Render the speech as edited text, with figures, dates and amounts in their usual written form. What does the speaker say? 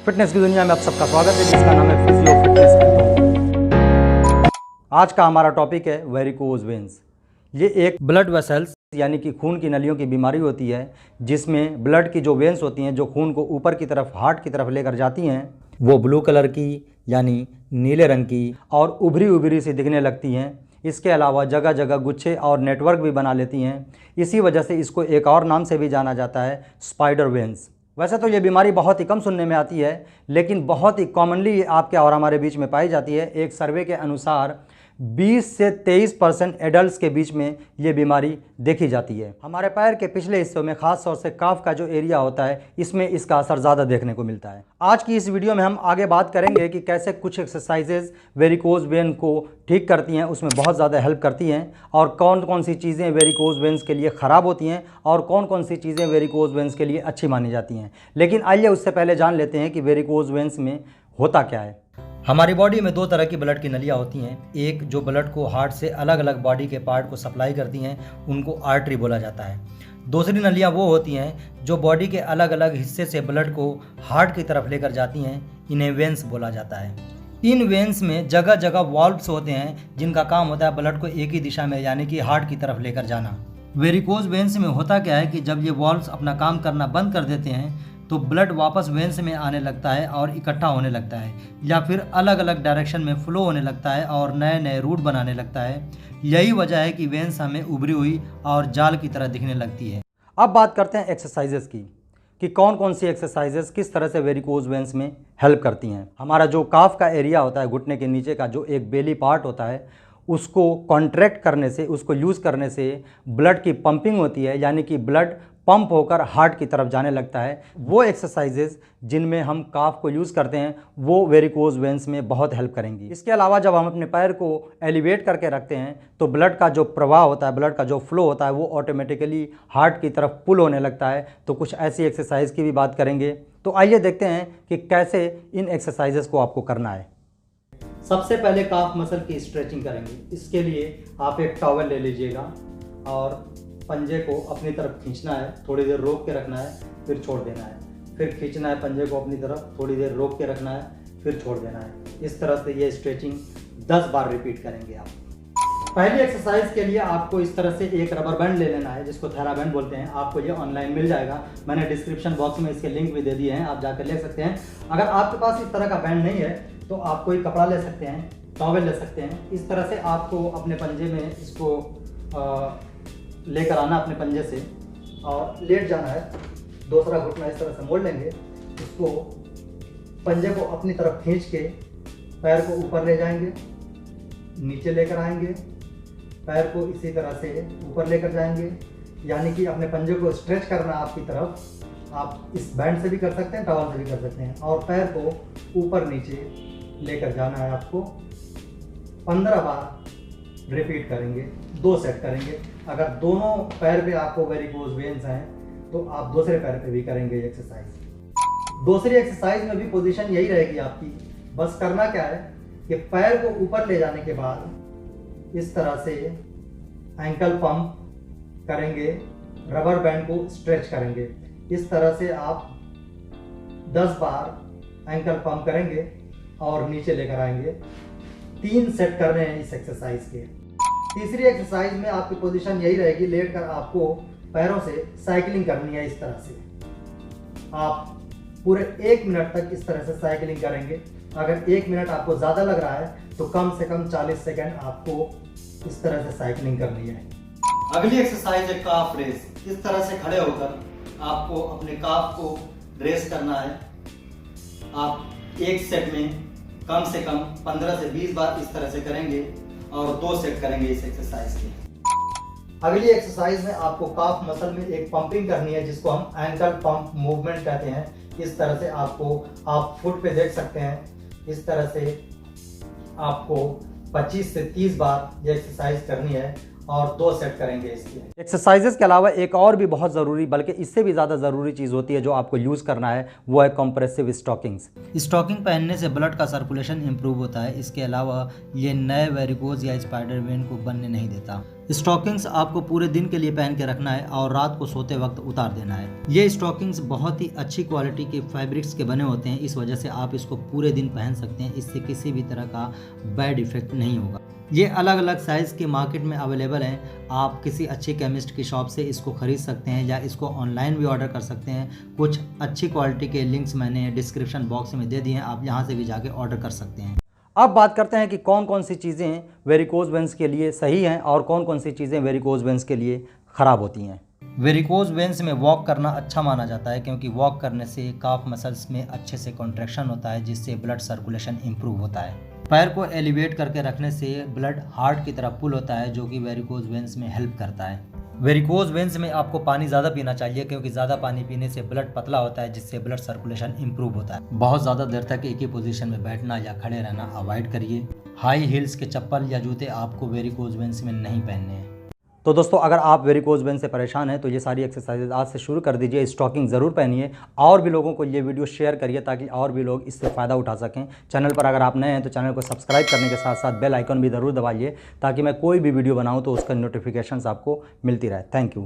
Fitness की दुनिया में आप सबका स्वागत है, जिसका नाम है फिजियो फिटनेस एंड। आज का हमारा टॉपिक है वेरिकोज वेन्स। ये एक ब्लड वेसल्स यानी कि खून की नलियों की बीमारी होती है, जिसमें ब्लड की जो वेन्स होती हैं जो खून को ऊपर की तरफ हार्ट की तरफ लेकर जाती हैं, वो ब्लू कलर की यानी नीले रंग की और उभरी उभरी सी दिखने लगती हैं। इसके अलावा जगह जगह गुच्छे और नेटवर्क भी बना लेती हैं। इसी वजह से इसको एक और नाम से भी जाना जाता है, स्पाइडर वेन्स। वैसे तो ये बीमारी बहुत ही कम सुनने में आती है, लेकिन बहुत ही कॉमनली आपके और हमारे बीच में पाई जाती है। एक सर्वे के अनुसार 20 से 23% एडल्ट्स के बीच में ये बीमारी देखी जाती है। हमारे पैर के पिछले हिस्सों में, खास तौर से काफ का जो एरिया होता है, इसमें इसका असर ज़्यादा देखने को मिलता है। आज की इस वीडियो में हम आगे बात करेंगे कि कैसे कुछ एक्सरसाइजेज वेरिकोज वेन को ठीक करती हैं, उसमें बहुत ज़्यादा हेल्प करती हैं, और कौन कौन सी चीज़ें वेरिकोज वेन्स के लिए ख़राब होती हैं और कौन कौन सी चीज़ें वेरिकोज वेन्स के लिए अच्छी मानी जाती हैं। लेकिन आइए उससे पहले जान लेते हैं कि वेरिकोज वेन्स में होता क्या है। हमारी बॉडी में दो तरह की ब्लड की नलियाँ होती हैं। एक जो ब्लड को हार्ट से अलग अलग बॉडी के पार्ट को सप्लाई करती हैं, उनको आर्टरी बोला जाता है। दूसरी नलियाँ वो होती हैं जो बॉडी के अलग अलग हिस्से से ब्लड को हार्ट की तरफ लेकर जाती हैं, इन्हें वेन्स बोला जाता है। इन वेन्स में जगह जगह वॉल्व्स होते हैं, जिनका काम होता है ब्लड को एक ही दिशा में यानी कि हार्ट की तरफ लेकर जाना। वेरिकोज वेन्स में होता क्या है कि जब ये वॉल्व्स अपना काम करना बंद कर देते हैं तो ब्लड वापस वेन्स में आने लगता है और इकट्ठा होने लगता है, या फिर अलग अलग डायरेक्शन में फ्लो होने लगता है और नए नए रूट बनाने लगता है। यही वजह है कि वेन्स हमें उभरी हुई और जाल की तरह दिखने लगती है। अब बात करते हैं एक्सरसाइजेस की, कि कौन कौन सी एक्सरसाइजेस किस तरह से वेरिकोज वेन्स में हेल्प करती हैं। हमारा जो काफ का एरिया होता है, घुटने के नीचे का जो एक बेली पार्ट होता है, उसको कॉन्ट्रैक्ट करने से, उसको यूज़ करने से ब्लड की पंपिंग होती है, यानी कि ब्लड पंप होकर हार्ट की तरफ जाने लगता है। वो एक्सरसाइजेज जिनमें हम काफ को यूज़ करते हैं, वो वेरिकोज वेन्स में बहुत हेल्प करेंगी। इसके अलावा जब हम अपने पैर को एलिवेट करके रखते हैं तो ब्लड का जो प्रवाह होता है, ब्लड का जो फ्लो होता है, वो ऑटोमेटिकली हार्ट की तरफ पुल होने लगता है। तो कुछ ऐसी एक्सरसाइज की भी बात करेंगे। तो आइए देखते हैं कि कैसे इन एक्सरसाइजेस को आपको करना है। सबसे पहले काफ मसल की स्ट्रेचिंग करेंगे। इसके लिए आप एक टॉवल ले लीजिएगा और पंजे को अपनी तरफ खींचना है, थोड़ी देर रोक के रखना है, फिर छोड़ देना है, फिर खींचना है पंजे को अपनी तरफ, थोड़ी देर रोक के रखना है, फिर छोड़ देना है। इस तरह से ये स्ट्रेचिंग 10 बार रिपीट करेंगे आप। पहली एक्सरसाइज के लिए आपको इस तरह से एक रबर बैंड ले लेना है, जिसको थेरा बैंड बोलते हैं। आपको ये ऑनलाइन मिल जाएगा, मैंने डिस्क्रिप्शन बॉक्स में इसके लिंक भी दे दिए हैं, आप जाकर ले सकते हैं। अगर आपके पास इस तरह का बैंड नहीं है तो आप कोई कपड़ा ले सकते हैं, टॉवल ले सकते हैं। इस तरह से आपको अपने पंजे में इसको लेकर आना अपने पंजे से और लेट जाना है। दूसरा घुटना इस तरह से मोड़ लेंगे, इसको पंजे को अपनी तरफ खींच के पैर को ऊपर ले जाएंगे, नीचे लेकर आएंगे, पैर को इसी तरह से ऊपर लेकर जाएंगे, यानी कि अपने पंजे को स्ट्रेच करना आपकी तरफ। आप इस बैंड से भी कर सकते हैं, टॉवल से भी कर सकते हैं, और पैर को ऊपर नीचे लेकर जाना है आपको। 15 बार रिपीट करेंगे, 2 सेट करेंगे। अगर दोनों पैर पे आपको वेरिकोज वेन्स हैं तो आप दूसरे पैर पे भी करेंगे एक्सरसाइज। दूसरी एक्सरसाइज में भी पोजीशन यही रहेगी आपकी। बस करना क्या है कि पैर को ऊपर ले जाने के बाद इस तरह से एंकल पंप करेंगे, रबर बैंड को स्ट्रेच करेंगे। इस तरह से आप 10 बार एंकल पंप करेंगे और नीचे लेकर आएंगे। 3 सेट कर रहे हैं इस एक्सरसाइज के। तीसरी एक्सरसाइज में आपकी पोजीशन यही रहेगी, लेटकर आपको पैरों से साइकिलिंग करनी है। इस तरह से आप पूरे 1 मिनट तक इस तरह से साइकिलिंग करेंगे। अगर 1 मिनट आपको ज़्यादा लग रहा है तो कम से कम 40 सेकंड आपको इस तरह से साइकिलिंग करनी है। अगली एक्सरसाइज है काफ रेस। इस तरह से खड़े होकर आपको अपने काफ को रेस करना है। आप एक सेट में कम से कम 15 से 20 बार इस तरह से करेंगे और 2 सेट करेंगे इस एक्सरसाइज के। अगली एक्सरसाइज में आपको काफ मसल में एक पंपिंग करनी है, जिसको हम एंकल पंप मूवमेंट कहते हैं। इस तरह से आपको, आप फुट पे देख सकते हैं, इस तरह से आपको 25 से 30 बार ये एक्सरसाइज करनी है और 2 सेट करेंगे इसके। एक्सरसाइजेस के अलावा एक और भी बहुत ज़रूरी, बल्कि इससे भी ज़्यादा ज़रूरी चीज़ होती है जो आपको यूज़ करना है, वो है कंप्रेसिव स्टॉकिंग्स। स्टॉकिंग पहनने से ब्लड का सर्कुलेशन इंप्रूव होता है। इसके अलावा ये नए वेरिकोज या स्पाइडर वेन को बनने नहीं देता। स्टॉकिंग्स आपको पूरे दिन के लिए पहन के रखना है और रात को सोते वक्त उतार देना है। ये स्टॉकिंग्स बहुत ही अच्छी क्वालिटी के फैब्रिक्स के बने होते हैं, इस वजह से आप इसको पूरे दिन पहन सकते हैं। इससे किसी भी तरह का बैड इफेक्ट नहीं होगा। ये अलग अलग साइज़ के मार्केट में अवेलेबल हैं। आप किसी अच्छे केमिस्ट की शॉप से इसको ख़रीद सकते हैं या इसको ऑनलाइन भी ऑर्डर कर सकते हैं। कुछ अच्छी क्वालिटी के लिंक्स मैंने डिस्क्रिप्शन बॉक्स में दे दिए हैं, आप यहाँ से भी जाके ऑर्डर कर सकते हैं। अब बात करते हैं कि कौन कौन सी चीज़ें वेरिकोज वेन्स के लिए सही हैं और कौन कौन सी चीज़ें वेरिकोज वेन्स के लिए ख़राब होती हैं। वेरिकोज वेन्स में वॉक करना अच्छा माना जाता है, क्योंकि वॉक करने से काफ मसल्स में अच्छे से कॉन्ट्रैक्शन होता है, जिससे ब्लड सर्कुलेशन इंप्रूव होता है। पैर को एलिवेट करके रखने से ब्लड हार्ट की तरफ पुल होता है, जो कि वेरिकोज वेन्स में हेल्प करता है। वेरिकोज वेन्स में आपको पानी ज़्यादा पीना चाहिए, क्योंकि ज़्यादा पानी पीने से ब्लड पतला होता है, जिससे ब्लड सर्कुलेशन इंप्रूव होता है। बहुत ज़्यादा देर तक एक ही पोजीशन में बैठना या खड़े रहना अवॉइड करिए। हाई हील्स के चप्पल या जूते आपको वेरिकोज वेन्स में नहीं पहनने हैं। तो दोस्तों, अगर आप वेरिकोज वेन से परेशान हैं तो ये सारी एक्सरसाइजेज आज से शुरू कर दीजिए। स्टॉकिंग ज़रूर पहनिए और भी लोगों को ये वीडियो शेयर करिए, ताकि और भी लोग इससे फ़ायदा उठा सकें। चैनल पर अगर आप नए हैं तो चैनल को सब्सक्राइब करने के साथ साथ बेल आइकन भी ज़रूर दबाइए, ताकि मैं कोई भी वीडियो बनाऊँ तो उसका नोटिफिकेशंस आपको मिलती रहे। Thank you.